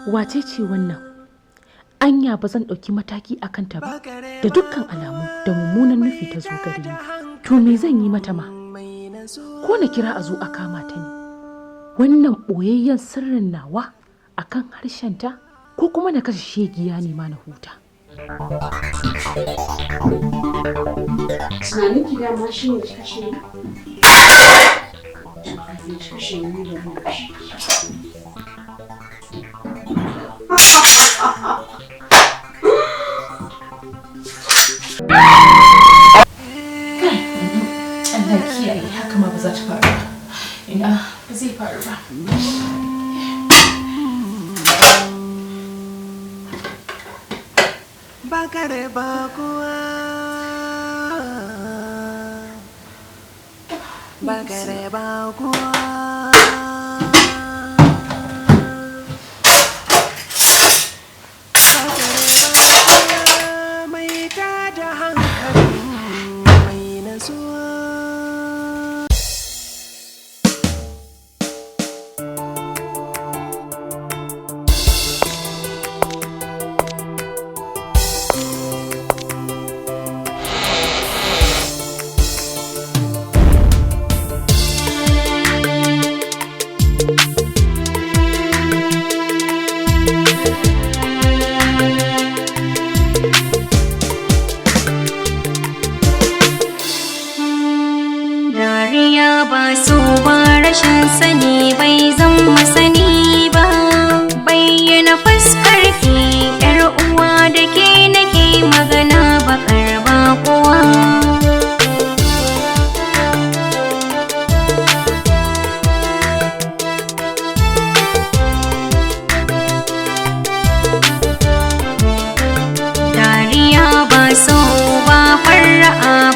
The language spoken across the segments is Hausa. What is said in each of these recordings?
Wace ce wannan? Anya ba zan ɗauki mataki a kanta ba, da dukkan alamu da mummunan nufi ta zo gare ni. To me zan yi mata ma? Ko na kira a zo a kama ta ne? Wannan ɓoyayyen sirrin nawa a kan harshenta, ko kuma na kashe shegiya ne ma na huta? Tunanin ki dama shi ne kashe ni? Kashe ni da mu. Allah kiyaye, haka ma ba za ta faru ba. Ina ba zai faru ba. Bakar Bakuwa, Bakar Bakuwa.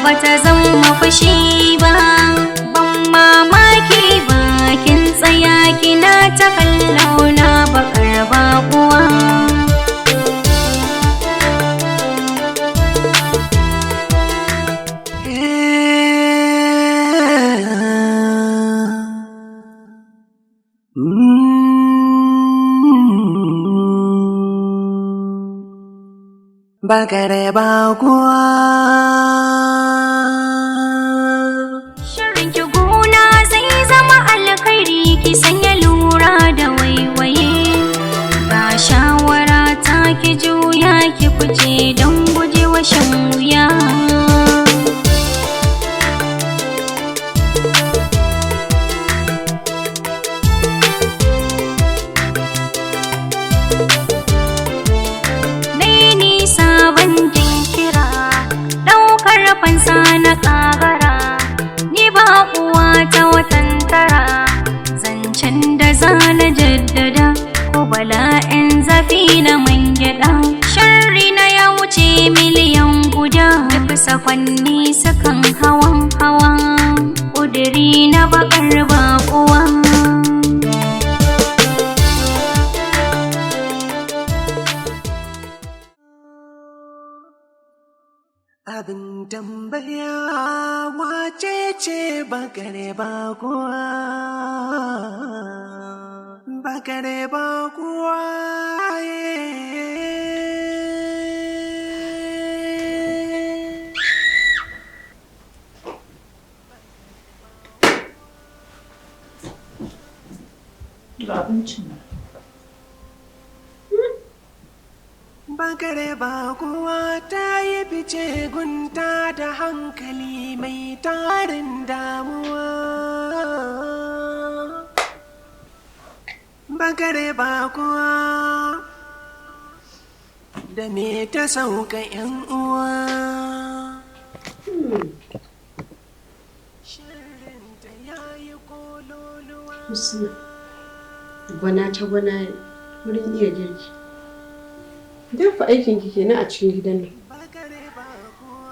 Bata zama fushi ba, ban mamaki ba, kin tsaya kina ta kallo na bakar bakuwa. Bakar Bakuwa. Ki sanya lura da waiwaye, ga shawara ta ki juya ki fice don gujewa shan wuya. Nai nisa ban jinkira, ɗaukar fansa na ƙagara, ni ba uwa ta watan tara. Da zana jaddada ko bala'in zafi na man gyaɗa, sharri na ya wuce miliyan guda, duk sakwanni sukan hawan ƙudiri na bakar bakuwa. Abin tambaya wace ce Bakar Bakuwa? Bakar Bakuwa. Ga abincin nan. Bakar Bakuwa ta yi fice gunta da hankali mai tarin damuwa. Bakar Bakuwa da me ta sauka 'yan uwa. Shirinta ya yi kololuwa. Husna, gwana ta gwana wurin iya girki. Idan fa aikin ki kenan a cikin gidan nan,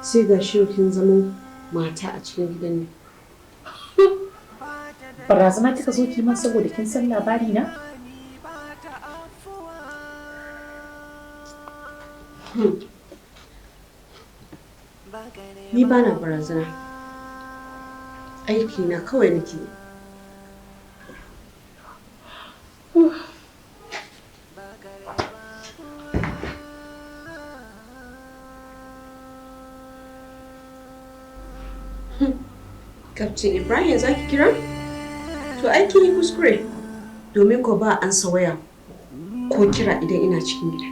sai ga shi kin zama mata a cikin gidan nan. Barazana kika zo ki man saboda kin san labari na? Ni ba na barazana. Aiki na kawai nake. Kaftin Ibrahim za ki kira? To ai kin yi kuskure. Domin ko ba an waya ko kira idan ina cikin gida.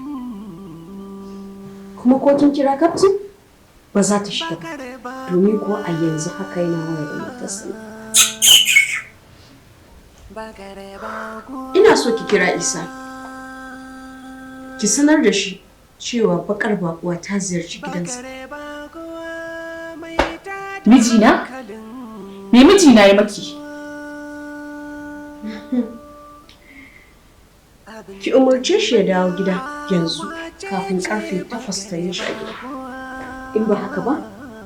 Kuma ko kin kira kaftin ba za ta shiga ba. Domin ko a yanzu haka yana waya da matarsa. Ina so ki kira Isa. Ki sanar da shi cewa Bakar Bakuwa ta ziyarci gidansa. Mijina? Me mijina ya maki? Ki umarce shi ya dawo gida yanzu kafin karfe 8 ta yi shi a gida. In ba haka ba,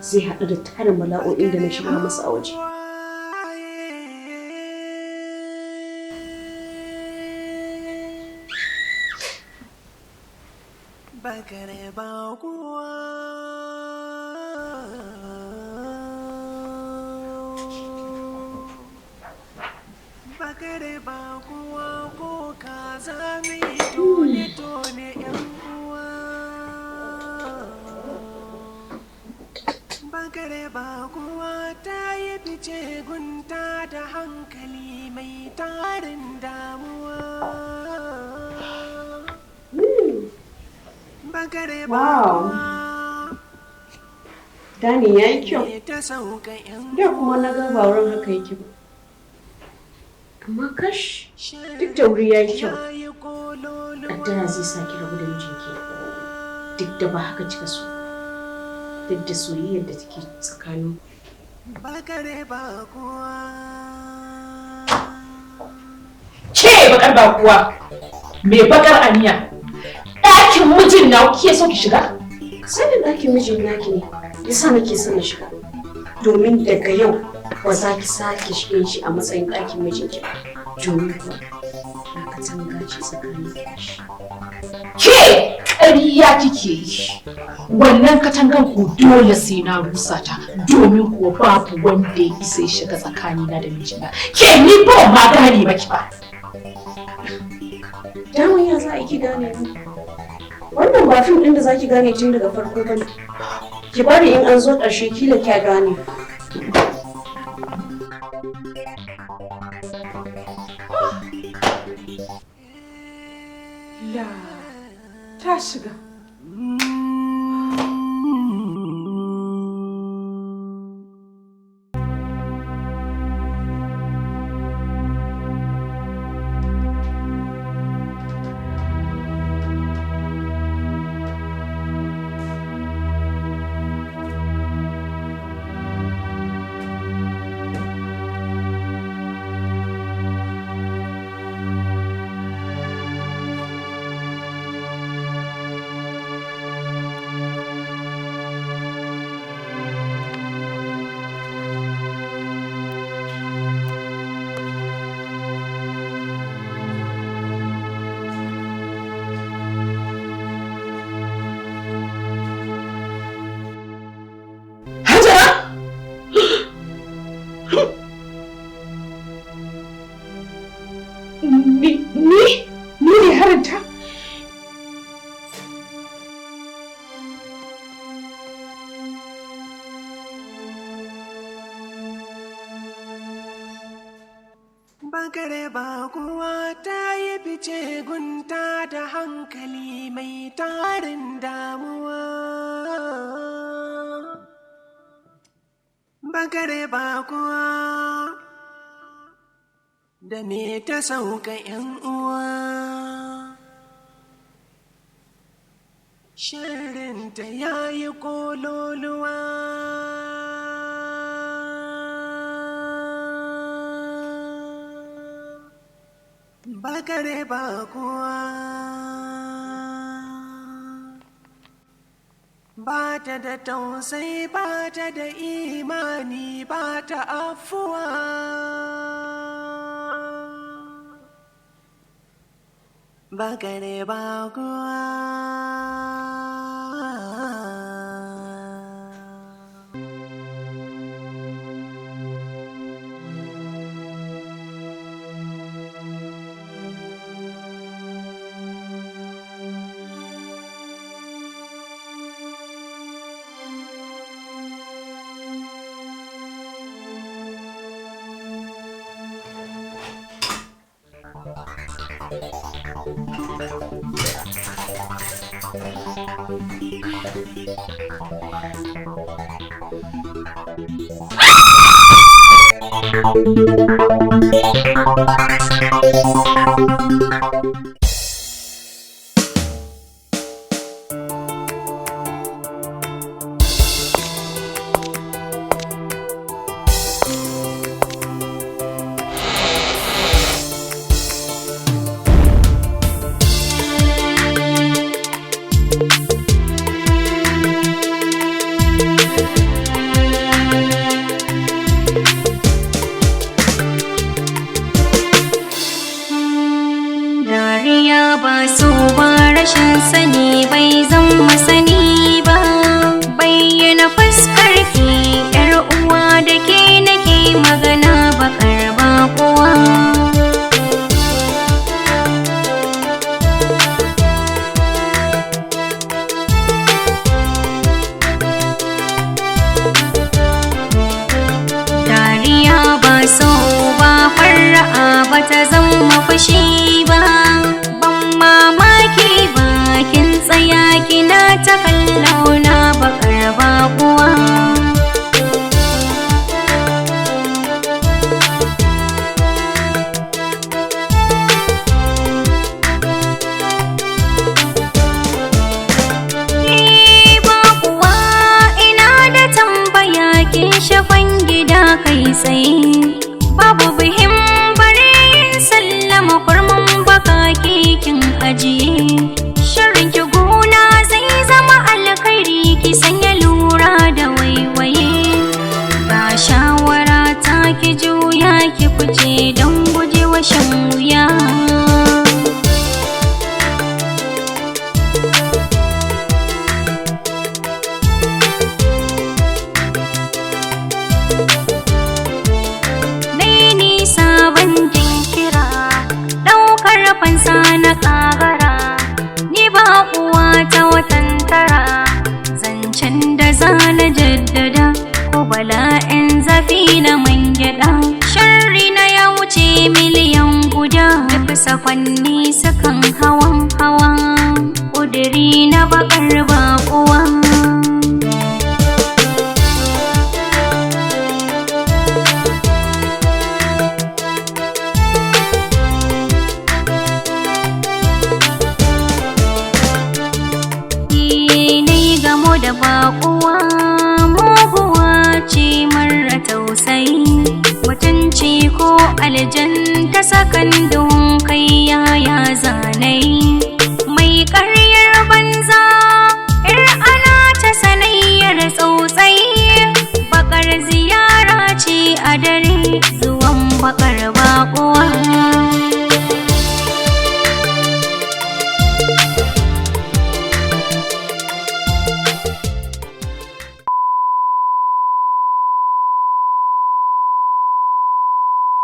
zai haɗu da tarin bala'o'in da na shiga masa a waje. Bakare Bakuwa. Bakare Bakuwa ko ka zame tone-tone ‘yan uwa. Bakare Bakuwa ta yi fice gunta da hankali mai tarin damuwa. Bakare Bakuwa. Dani ya yi kyau. Da kuma na ga ba wurin haka yake ba. Amma kash, duk da wuri ya yi kyau. Kaddara zai sa ki rabu da mijinki. Duk da ba haka kika so. Duk da soyayyar da take tsakanin. Bakare Bakuwa. Ke Bakar Bakuwa, me bakar aniya? Ɗakin mijin na kike so ki shiga? Sanin ɗakin mijin naki ne, yasa nake son na shiga. Domin daga yau ba za ki sake shige shi a matsayin ɗakin mijinki ba. Domin kuwa na katanga ce tsakanin shi. Ke ƙarya kike yi. Wannan katangan ku dole sai na rusa ta domin kuwa babu wanda ya isa ya shiga tsakanina da mijina. Ke ni ba ma gane maki ba. Daman ya za a ki gane ni? Wannan ba fim ɗin da za ki gane tun daga farko ba ne. Ki bari in an zo ƙarshe kila kya gane. La, ta shiga. Ni ne haranta? Bakare Bakuwa ta yi fice gunta da hankali mai tarin damuwa. Bakare Bakuwa. Da me ta sauka ‘yan uwa, shirinta ya yi kololuwa. Bakare Bakuwa ba ta da tausayi, ba ta da imani, ba ta afuwa. Bakare Bakuwa. Dariya ba so ba rashin sani bai zama sani ba. Bayyana fuskar ki yar uwa da ke nake magana bakar bakuwa. Dariya ba so ba farra'a ba ta zama fushi ba. Mamaki bakin tsaya kina ta kallauna bakar bakuwa. Bakuwa ina da tambaya kin shafan gida kai tsaye. Babu bihim bare yin sallama kurmin baka kin ajiye. Shirin ki gona zai zama alkhairi ki sanya lura da waiwaye. Ga shawara ta ki juya ki fice don gujewa shan wuya. Fansa na kagara ni bakuwa ta watan tara. Zancen da zana jaddada ko bala'in zafi na man gyada. Sharri na ya wuce miliyan guda. Duk sakwanni sukan hawan ƙudiri na bakar bakuwa. Da bakuwa muguwa ce mara tausayi. Mutunci ko aljan ta sakan don kai yaya zanai.